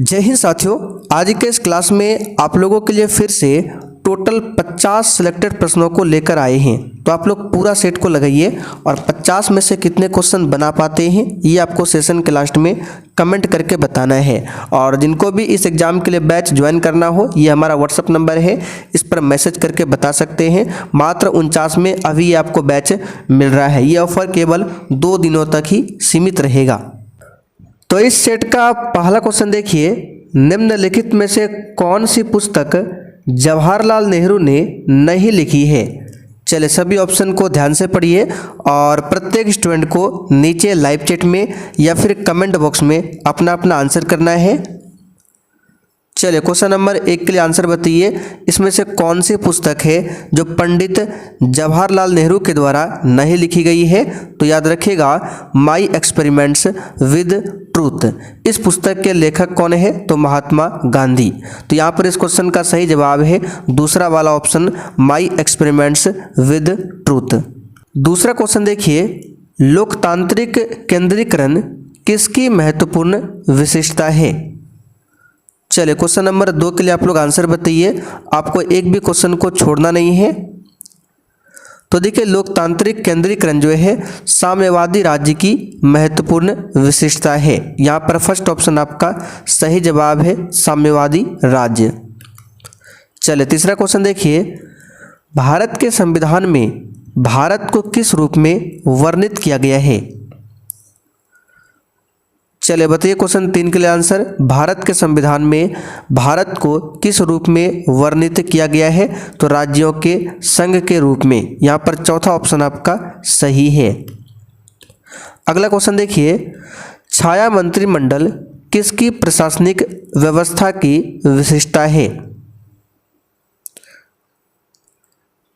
जय हिंद साथियों, आज के इस क्लास में आप लोगों के लिए फिर से टोटल 50 सिलेक्टेड प्रश्नों को लेकर आए हैं। तो आप लोग पूरा सेट को लगाइए और 50 में से कितने क्वेश्चन बना पाते हैं ये आपको सेशन के लास्ट में कमेंट करके बताना है। और जिनको भी इस एग्ज़ाम के लिए बैच ज्वाइन करना हो, ये हमारा व्हाट्सअप नंबर है, इस पर मैसेज करके बता सकते हैं। मात्र 49 में अभी ये आपको बैच मिल रहा है। ये ऑफर केवल 2 दिनों तक ही सीमित रहेगा। तो इस सेट का पहला क्वेश्चन देखिए, निम्नलिखित में से कौन सी पुस्तक जवाहरलाल नेहरू ने नहीं लिखी है। चलिए सभी ऑप्शन को ध्यान से पढ़िए और प्रत्येक स्टूडेंट को नीचे लाइव चैट में या फिर कमेंट बॉक्स में अपना अपना आंसर करना है। चलिए क्वेश्चन नंबर 1 के लिए आंसर बताइए, इसमें से कौन सी पुस्तक है जो पंडित जवाहरलाल नेहरू के द्वारा नहीं लिखी गई है। तो याद रखिएगा, माई एक्सपेरिमेंट्स विद ट्रूथ। इस पुस्तक के लेखक कौन है? तो महात्मा गांधी। तो यहाँ पर इस क्वेश्चन का सही जवाब है दूसरा वाला option, my experiments with truth. दूसरा क्वेश्चन देखिए, लोकतांत्रिक केंद्रीकरण किसकी महत्वपूर्ण विशेषता है। चलिए क्वेश्चन नंबर 2 के लिए आप लोग आंसर बताइए, आपको एक भी क्वेश्चन को छोड़ना नहीं है। तो देखिए, लोकतांत्रिक केंद्रीकरण जो है साम्यवादी राज्य की महत्वपूर्ण विशेषता है। यहाँ पर फर्स्ट ऑप्शन आपका सही जवाब है, साम्यवादी राज्य। चलिए तीसरा क्वेश्चन देखिए, भारत के संविधान में भारत को किस रूप में वर्णित किया गया है। चलिए बताइए क्वेश्चन 3 के लिए आंसर, भारत के संविधान में भारत को किस रूप में वर्णित किया गया है। तो राज्यों के संघ के रूप में। यहाँ पर चौथा ऑप्शन आपका सही है। अगला क्वेश्चन देखिए, छाया मंत्रिमंडल किसकी प्रशासनिक व्यवस्था की विशेषता है।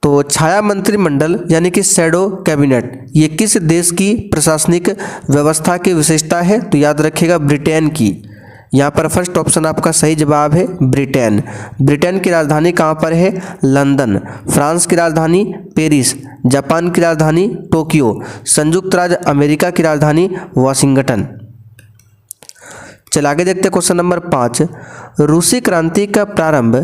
तो छाया मंत्रिमंडल यानी कि शैडो कैबिनेट, ये किस देश की प्रशासनिक व्यवस्था की विशेषता है। तो याद रखिएगा, ब्रिटेन की। यहाँ पर फर्स्ट ऑप्शन आपका सही जवाब है, ब्रिटेन। ब्रिटेन की राजधानी कहाँ पर है? लंदन। फ्रांस की राजधानी पेरिस। जापान की राजधानी टोक्यो। संयुक्त राज्य अमेरिका की राजधानी वाशिंगटन। चल आगे देखते हैं क्वेश्चन नंबर 5, रूसी क्रांति का प्रारंभ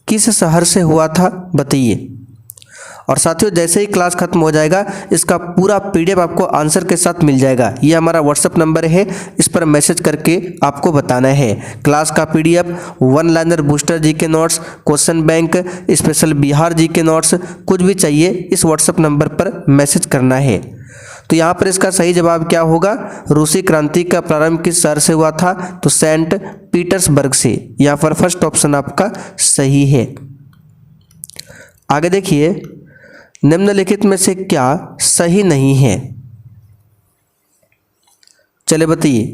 किस शहर से हुआ था, बताइए। और साथियों, जैसे ही क्लास खत्म हो जाएगा इसका पूरा PDF आपको आंसर के साथ मिल जाएगा। ये हमारा व्हाट्सअप नंबर है, इस पर मैसेज करके आपको बताना है। क्लास का PDF, 1 liner booster GK notes, question bank, special Bihar GK notes, कुछ भी चाहिए इस व्हाट्सअप नंबर पर मैसेज करना है। तो यहाँ पर इसका सही जवाब क्या होगा? रूसी क्रांति का प्रारंभ किस शहर से हुआ था? तो सेंट पीटर्सबर्ग से। यहाँ पर फर्स्ट ऑप्शन आपका सही है। आगे देखिए, निम्नलिखित में से क्या सही नहीं है। चले बताइए।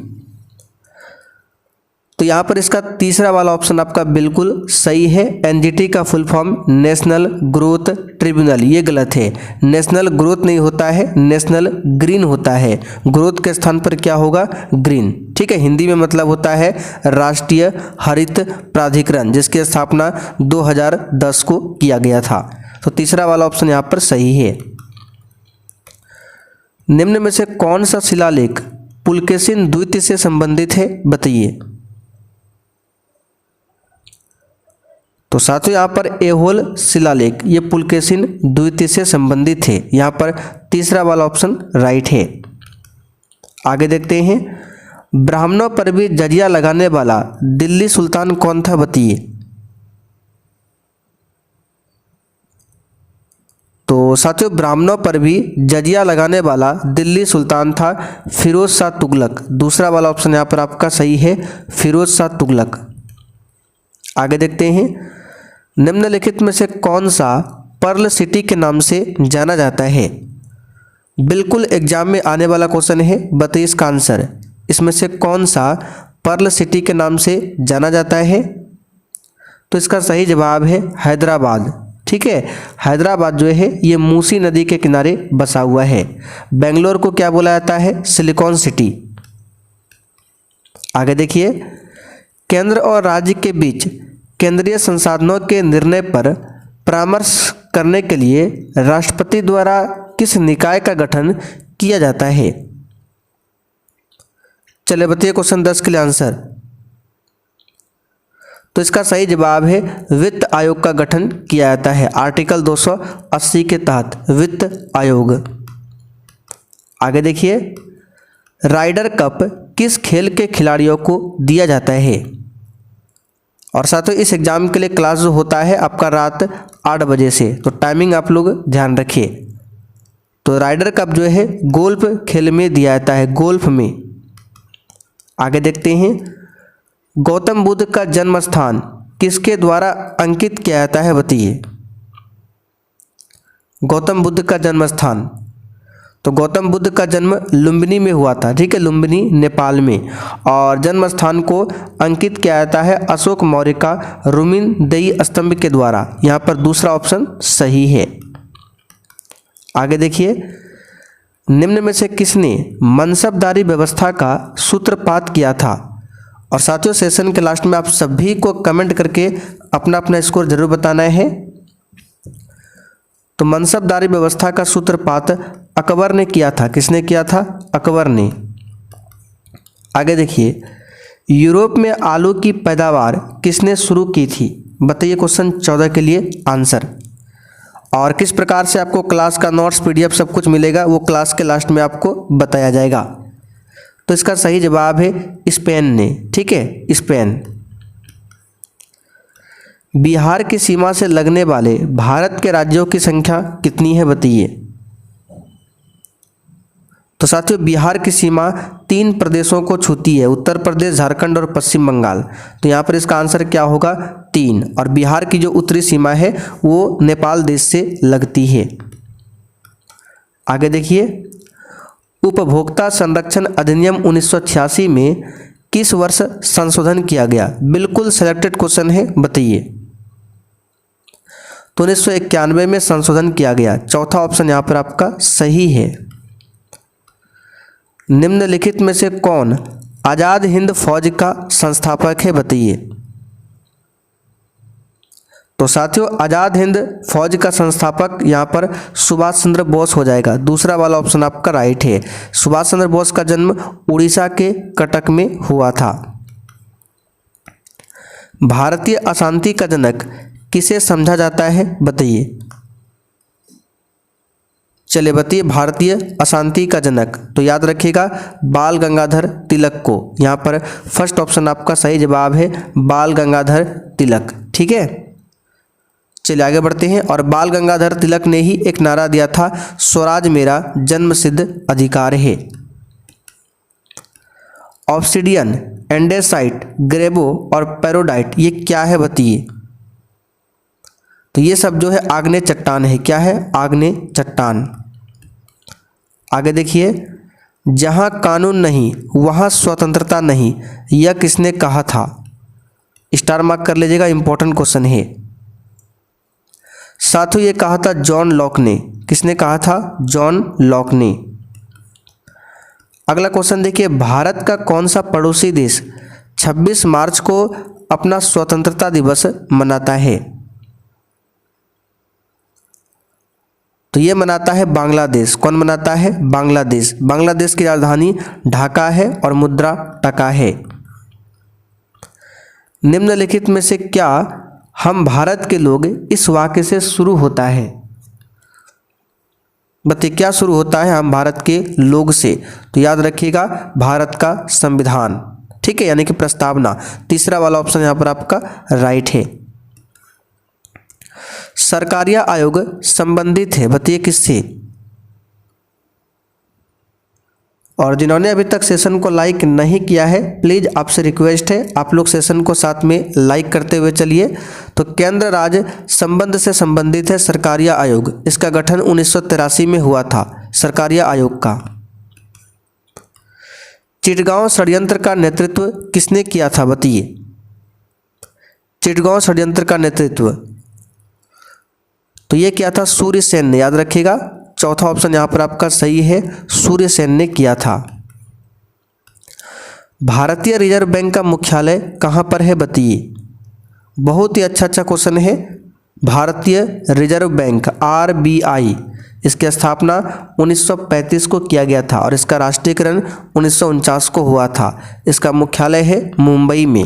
तो यहाँ पर इसका तीसरा वाला ऑप्शन आपका बिल्कुल सही है। NGT का full form national growth tribunal, ये गलत है। नेशनल ग्रोथ नहीं होता है, नेशनल ग्रीन होता है। ग्रोथ के स्थान पर क्या होगा? ग्रीन। ठीक है, हिंदी में मतलब होता है राष्ट्रीय हरित प्राधिकरण, जिसकी स्थापना 2010 को किया गया था। तो तीसरा वाला ऑप्शन यहाँ पर सही है। निम्न में से कौन सा शिलालेख पुलकेशिन द्वितीय से संबंधित है, बताइए। तो साथियों, यहाँ पर ऐहोल शिलालेख ये पुलकेशिन द्वितीय से संबंधित है। यहाँ पर तीसरा वाला ऑप्शन राइट है। आगे देखते हैं, ब्राह्मणों पर भी जजिया लगाने वाला दिल्ली सुल्तान कौन था, बताइए। तो साथियों, ब्राह्मणों पर भी जजिया लगाने वाला दिल्ली सुल्तान था फिरोज शाह तुगलक। दूसरा वाला ऑप्शन यहाँ पर आपका सही है, फिरोज शाह तुगलक। आगे देखते हैं, निम्नलिखित में से कौन सा पर्ल सिटी के नाम से जाना जाता है। बिल्कुल एग्जाम में आने वाला क्वेश्चन है, बताइए इसका आंसर। इसमें से कौन सा पर्ल सिटी के नाम से जाना जाता है। तो इसका सही जवाब है हैदराबाद। ठीक है, हैदराबाद जो है ये मूसी नदी के किनारे बसा हुआ है। बेंगलोर को क्या बोला जाता है? Silicon city. आगे देखिए, केंद्र और राज्य के बीच केंद्रीय संसाधनों के निर्णय पर परामर्श करने के लिए राष्ट्रपति द्वारा किस निकाय का गठन किया जाता है। चलिए बताइए क्वेश्चन 10 के लिए आंसर। तो इसका सही जवाब है वित्त आयोग का गठन किया जाता है आर्टिकल 280 के तहत वित्त आयोग। आगे देखिए, राइडर कप किस खेल के खिलाड़ियों को दिया जाता है। और साथियों इस एग्जाम के लिए क्लास जो होता है आपका रात 8 बजे से, तो टाइमिंग आप लोग ध्यान रखिए। तो राइडर कप जो है गोल्फ खेल में दिया जाता है, गोल्फ में। आगे देखते हैं, गौतम बुद्ध का जन्म स्थान किसके द्वारा अंकित किया जाता है, बताइए। गौतम बुद्ध का जन्म स्थान, तो गौतम बुद्ध का जन्म लुम्बिनी में हुआ था, ठीक है, लुम्बिनी नेपाल में। और जन्म स्थान को अंकित किया जाता है अशोक मौर्य का रुमिनदेई स्तंभ के द्वारा। यहाँ पर दूसरा ऑप्शन सही है। आगे देखिए, निम्न में से किसने मनसबदारी व्यवस्था का सूत्रपात किया था। और साथियों सेशन के लास्ट में आप सभी को कमेंट करके अपना अपना स्कोर जरूर बताना है। तो मनसबदारी व्यवस्था का सूत्रपात अकबर ने किया था। किसने किया था? अकबर ने। आगे देखिए, यूरोप में आलू की पैदावार किसने शुरू की थी, बताइए। क्वेश्चन 14 के लिए आंसर। और किस प्रकार से आपको क्लास का नोट्स PDF सब कुछ मिलेगा वो क्लास के लास्ट में आपको बताया जाएगा। तो इसका सही जवाब है स्पेन ने, ठीक है, स्पेन। बिहार की सीमा से लगने वाले भारत के राज्यों की संख्या कितनी है, बताइए। तो साथियों बिहार की सीमा 3 प्रदेशों को छूती है, उत्तर प्रदेश, झारखंड और पश्चिम बंगाल। तो यहाँ पर इसका आंसर क्या होगा? 3। और बिहार की जो उत्तरी सीमा है वो नेपाल देश से लगती है। आगे देखिए, उपभोक्ता संरक्षण अधिनियम 1986 में किस वर्ष संशोधन किया गया? बिल्कुल सिलेक्टेड क्वेश्चन है, बताइए। तो 1991 में संशोधन किया गया। चौथा ऑप्शन यहाँ पर आपका सही है। निम्नलिखित में से कौन आजाद हिंद फौज का संस्थापक है, बताइए। तो साथियों आजाद हिंद फौज का संस्थापक यहाँ पर सुभाष चंद्र बोस हो जाएगा। दूसरा वाला ऑप्शन आपका राइट है। सुभाष चंद्र बोस का जन्म उड़ीसा के कटक में हुआ था। भारतीय अशांति का जनक किसे समझा जाता है, बताइए। चलिए बताइए, भारतीय अशांति का जनक, तो याद रखिएगा बाल गंगाधर तिलक को। यहाँ पर फर्स्ट ऑप्शन आपका सही जवाब है, बाल गंगाधर तिलक, ठीक है। चलिए आगे बढ़ते हैं। और बाल गंगाधर तिलक ने ही एक नारा दिया था, स्वराज मेरा जन्मसिद्ध अधिकार है। ऑब्सिडियन, एंडेसाइट, ग्रेबो और पैरोडाइट ये क्या है, बताइए। तो ये सब जो है आग्नेय चट्टान है। क्या है? आग्नेय चट्टान। आगे देखिए, जहां कानून नहीं वहां स्वतंत्रता नहीं, यह किसने कहा था? स्टार मार्क कर लीजिएगा, इंपॉर्टेंट क्वेश्चन है। साथियों ये कहा था जॉन लॉक ने। किसने कहा था? जॉन लॉक ने। अगला क्वेश्चन देखिए, भारत का कौन सा पड़ोसी देश 26 मार्च को अपना स्वतंत्रता दिवस मनाता है? तो ये मनाता है बांग्लादेश। कौन मनाता है? बांग्लादेश। बांग्लादेश की राजधानी ढाका है और मुद्रा टका है। निम्नलिखित में से क्या हम भारत के लोग इस वाक्य से शुरू होता है? बताइए क्या शुरू होता है हम भारत के लोग से? तो याद रखिएगा भारत का संविधान, ठीक है, यानी कि प्रस्तावना। तीसरा वाला ऑप्शन यहाँ पर आपका राइट है। सरकारिया आयोग संबंधित है, बताइए किससे? और जिन्होंने अभी तक सेशन को लाइक नहीं किया है प्लीज़ आपसे रिक्वेस्ट है आप लोग सेशन को साथ में लाइक करते हुए चलिए। तो केंद्र राज्य संबंध से संबंधित है सरकारिया आयोग। इसका गठन 1983 में हुआ था, सरकारिया आयोग का। चिटगांव षड्यंत्र का नेतृत्व किसने किया था, बताइए। चिटगांव षड्यंत्र का नेतृत्व तो ये किया था सूर्य सेन ने, याद रखिएगा। चौथा ऑप्शन यहाँ पर आपका सही है, सूर्य सेन ने किया था। भारतीय रिजर्व बैंक का मुख्यालय कहाँ पर है, बताइए। बहुत ही अच्छा क्वेश्चन है। भारतीय रिजर्व बैंक RBI, इसकी स्थापना 1935 को किया गया था और इसका राष्ट्रीयकरण 1949 को हुआ था। इसका मुख्यालय है मुंबई में।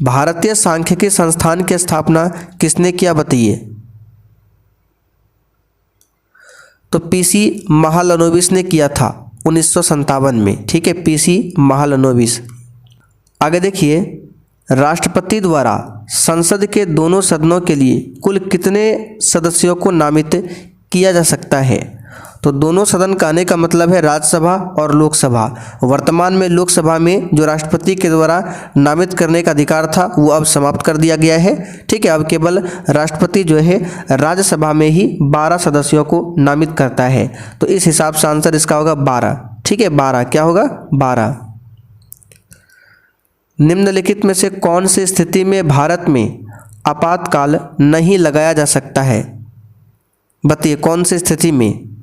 भारतीय सांख्यिकी संस्थान की स्थापना किसने किया बताइए? तो पीसी महालनोबिस ने किया था 1957 में। ठीक है, पीसी महालनोबिस। आगे देखिए, राष्ट्रपति द्वारा संसद के दोनों सदनों के लिए कुल कितने सदस्यों को नामित किया जा सकता है? तो दोनों सदन का आने का मतलब है राज्यसभा और लोकसभा। वर्तमान में लोकसभा में जो राष्ट्रपति के द्वारा नामित करने का अधिकार था वो अब समाप्त कर दिया गया है। ठीक है, अब केवल राष्ट्रपति जो है राज्यसभा में ही 12 सदस्यों को नामित करता है। तो इस हिसाब से आंसर इसका होगा 12। ठीक है, 12 क्या होगा? 12। निम्नलिखित में से कौन सी स्थिति में भारत में आपातकाल नहीं लगाया जा सकता है? बताइए कौन सी स्थिति में?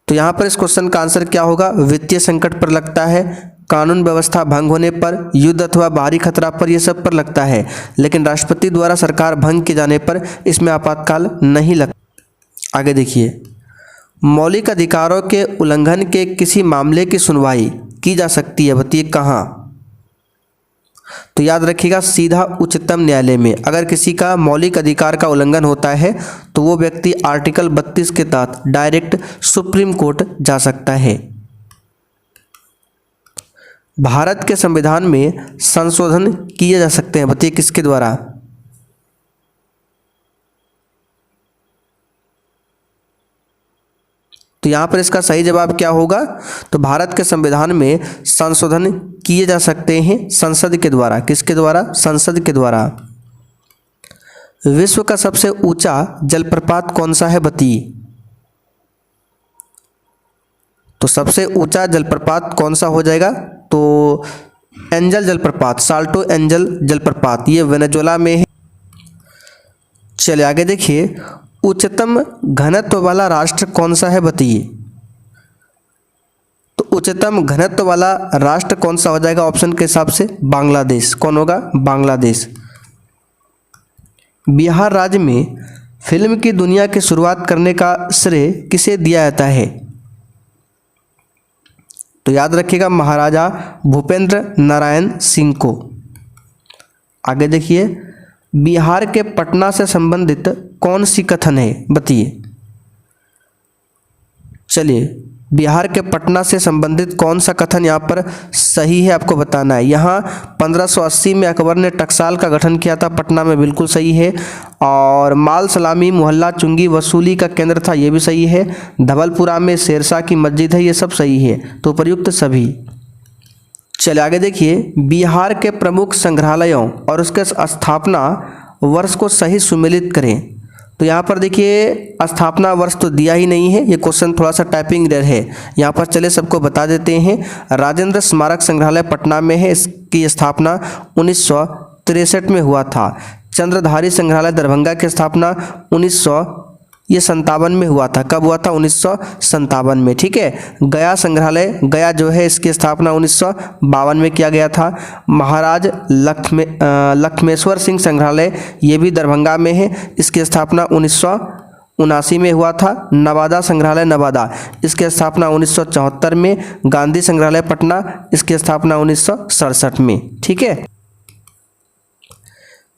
तो यहाँ पर इस क्वेश्चन का आंसर क्या होगा? वित्तीय संकट पर लगता है, कानून व्यवस्था भंग होने पर, युद्ध अथवा बाहरी खतरा पर, ये सब पर लगता है। लेकिन राष्ट्रपति द्वारा सरकार भंग किए जाने पर इसमें आपातकाल नहीं लगता। आगे देखिए, मौलिक अधिकारों के उल्लंघन के किसी मामले की सुनवाई की जा सकती है, बताइए कहाँ? तो याद रखिएगा, सीधा उच्चतम न्यायालय में। अगर किसी का मौलिक अधिकार का उल्लंघन होता है तो वो व्यक्ति आर्टिकल 32 के तहत डायरेक्ट सुप्रीम कोर्ट जा सकता है। भारत के संविधान में संशोधन किए जा सकते हैं, बताइए किसके द्वारा? तो यहाँ पर इसका सही जवाब क्या होगा? तो भारत के संविधान में संशोधन किए जा सकते हैं संसद के द्वारा। किसके द्वारा? संसद के द्वारा। विश्व का सबसे ऊंचा जलप्रपात कौन सा है बताइए? तो सबसे ऊंचा जलप्रपात कौन सा हो जाएगा? तो एंजल जलप्रपात, साल्टो एंजल जलप्रपात, ये वेनेजुएला में है। चलिए आगे देखिए, उच्चतम घनत्व वाला राष्ट्र कौन सा है बताइए? तो उच्चतम घनत्व वाला राष्ट्र कौन सा हो जाएगा ऑप्शन के हिसाब से? बांग्लादेश। कौन होगा? बांग्लादेश। बिहार राज्य में फिल्म की दुनिया की शुरुआत करने का श्रेय किसे दिया जाता है? तो याद रखिएगा, महाराजा भूपेंद्र नारायण सिंह को। आगे देखिए, बिहार के पटना से संबंधित कौन सी कथन है बताइए? चलिए, बिहार के पटना से संबंधित कौन सा कथन यहाँ पर सही है आपको बताना है। यहाँ 1580 में अकबर ने टकसाल का गठन किया था पटना में, बिल्कुल सही है। और माल सलामी मोहल्ला चुंगी वसूली का केंद्र था, ये भी सही है। धवलपुरा में शेरशाह की मस्जिद है, ये सब सही है। तो प्रयुक्त सभी। चलिए आगे देखिए, बिहार के प्रमुख संग्रहालयों और उसके स्थापना वर्ष को सही सुमेलित करें। तो यहाँ पर देखिए, स्थापना वर्ष तो दिया ही नहीं है, ये क्वेश्चन थोड़ा सा टाइपिंग एरर है। यहाँ पर चले सबको बता देते हैं। राजेंद्र स्मारक संग्रहालय पटना में है, इसकी स्थापना 1963 में हुआ था। चंद्रधारी संग्रहालय दरभंगा की स्थापना 1957 में हुआ था। कब हुआ था? 1957 में। ठीक है, गया संग्रहालय, गया जो है इसकी स्थापना 1952 में किया गया था। महाराज लक्ष्मेश्वर सिंह संग्रहालय, ये भी दरभंगा में है, इसकी स्थापना 1979 में हुआ था। नवादा संग्रहालय नवादा, इसकी स्थापना 1974 में। गांधी संग्रहालय पटना, इसकी स्थापना 1967 में। ठीक है,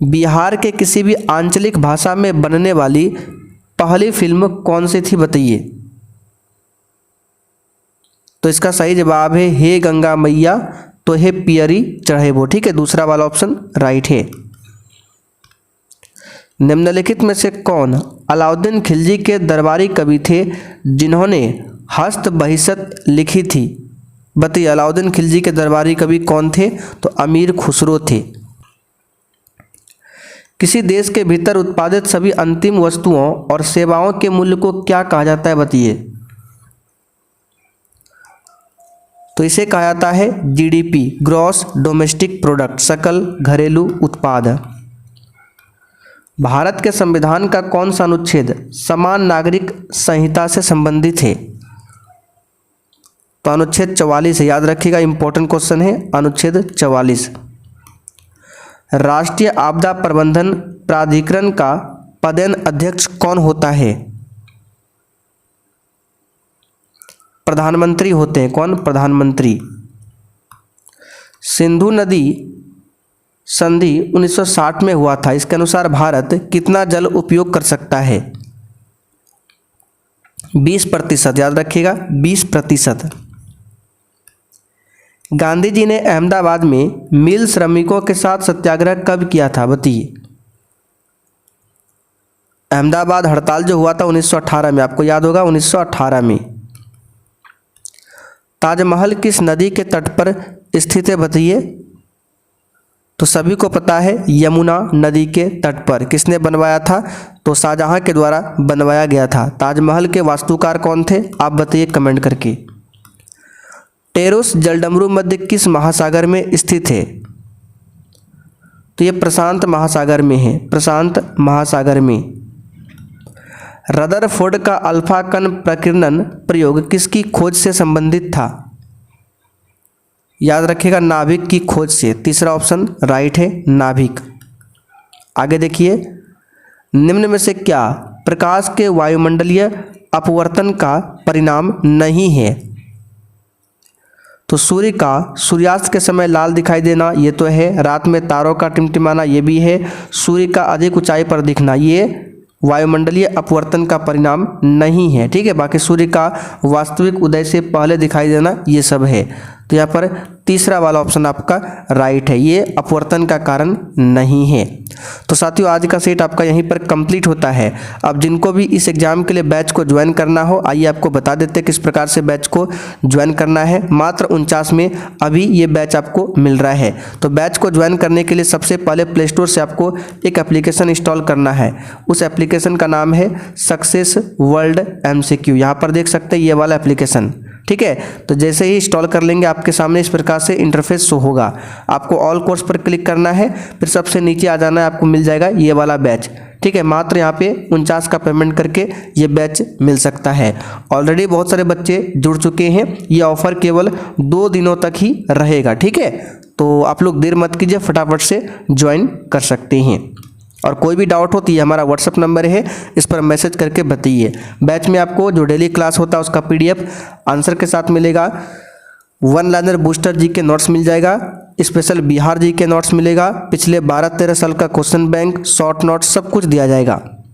बिहार के किसी भी आंचलिक भाषा में बनने वाली पहली फिल्म कौन सी थी बताइए? तो इसका सही जवाब है हे गंगा मैया तो हे पियरी चढ़ेबो। ठीक है, दूसरा वाला ऑप्शन राइट है। निम्नलिखित में से कौन अलाउद्दीन खिलजी के दरबारी कवि थे जिन्होंने हस्त बहिष्त लिखी थी? बताइए, अलाउद्दीन खिलजी के दरबारी कवि कौन थे? तो अमीर खुसरो थे। किसी देश के भीतर उत्पादित सभी अंतिम वस्तुओं और सेवाओं के मूल्य को क्या कहा जाता है बताइए? तो इसे कहा जाता है जीडीपी, ग्रॉस डोमेस्टिक प्रोडक्ट, सकल घरेलू उत्पाद। भारत के संविधान का कौन सा अनुच्छेद समान नागरिक संहिता से संबंधित है? तो अनुच्छेद 44 है, याद रखिएगा, इंपॉर्टेंट क्वेश्चन है अनुच्छेद 44। राष्ट्रीय आपदा प्रबंधन प्राधिकरण का पदेन अध्यक्ष कौन होता है? प्रधानमंत्री होते हैं। कौन? प्रधानमंत्री। सिंधु नदी संधि 1960 में हुआ था, इसके अनुसार भारत कितना जल उपयोग कर सकता है? 20%, याद रखिएगा 20%। गांधी जी ने अहमदाबाद में मिल श्रमिकों के साथ सत्याग्रह कब किया था, बताइए। अहमदाबाद हड़ताल जो हुआ था 1918 में, आपको याद होगा 1918 में। ताजमहल किस नदी के तट पर स्थित है, बताइए। तो सभी को पता है यमुना नदी के तट पर। किसने बनवाया था? तो शाहजहां के द्वारा बनवाया गया था। ताजमहल के वास्तुकार कौन थे, आप बताइए कमेंट करके। टेरोस जलडमरू मध्य किस महासागर में स्थित है? तो ये प्रशांत महासागर में है, प्रशांत महासागर में। रदरफोर्ड का अल्फा कण प्रकीर्णन प्रयोग किसकी खोज से संबंधित था? याद रखिएगा नाभिक की खोज से। तीसरा ऑप्शन राइट है, नाभिक। आगे देखिए, निम्न में से क्या प्रकाश के वायुमंडलीय अपवर्तन का परिणाम नहीं है? तो सूर्य का सूर्यास्त के समय लाल दिखाई देना, ये तो है। रात में तारों का टिमटिमाना, ये भी है। सूर्य का अधिक ऊंचाई पर दिखना, ये वायुमंडलीय अपवर्तन का परिणाम नहीं है, ठीक है। बाकी सूर्य का वास्तविक उदय से पहले दिखाई देना, ये सब है। तो यहाँ पर तीसरा वाला ऑप्शन आपका राइट है, ये अपवर्तन का कारण नहीं है। तो साथियों, आज का सेट आपका यहीं पर कंप्लीट होता है। अब जिनको भी इस एग्जाम के लिए बैच को ज्वाइन करना हो, आइए आपको बता देते हैं किस प्रकार से बैच को ज्वाइन करना है। मात्र 49 में अभी ये बैच आपको मिल रहा है। तो बैच को ज्वाइन करने के लिए सबसे पहले प्ले स्टोर से आपको एक एप्लीकेशन इंस्टॉल करना है। उस एप्लीकेशन का नाम है सक्सेस वर्ल्ड MCQ। यहाँ पर देख सकते हैं ये वाला एप्लीकेशन, ठीक है। तो जैसे ही इंस्टॉल कर लेंगे आपके सामने इस प्रकार से इंटरफेस शो होगा। आपको ऑल कोर्स पर क्लिक करना है, फिर सबसे नीचे आ जाना है, आपको मिल जाएगा ये वाला बैच, ठीक है। मात्र यहाँ पे 49 का पेमेंट करके ये बैच मिल सकता है। ऑलरेडी बहुत सारे बच्चे जुड़ चुके हैं। ये ऑफर केवल 2 दिनों तक ही रहेगा, ठीक है। तो आप लोग देर मत कीजिए, फटाफट से ज्वाइन कर सकते हैं। और कोई भी डाउट हो तो ये हमारा व्हाट्सअप नंबर है, इस पर मैसेज करके बताइए। बैच में आपको जो डेली क्लास होता है उसका PDF आंसर के साथ मिलेगा। 1 लाइनर बूस्टर जी के नोट्स मिल जाएगा, स्पेशल बिहार जी के नोट्स मिलेगा, पिछले 12-13 साल का क्वेश्चन बैंक, शॉर्ट नोट्स, सब कुछ दिया जाएगा।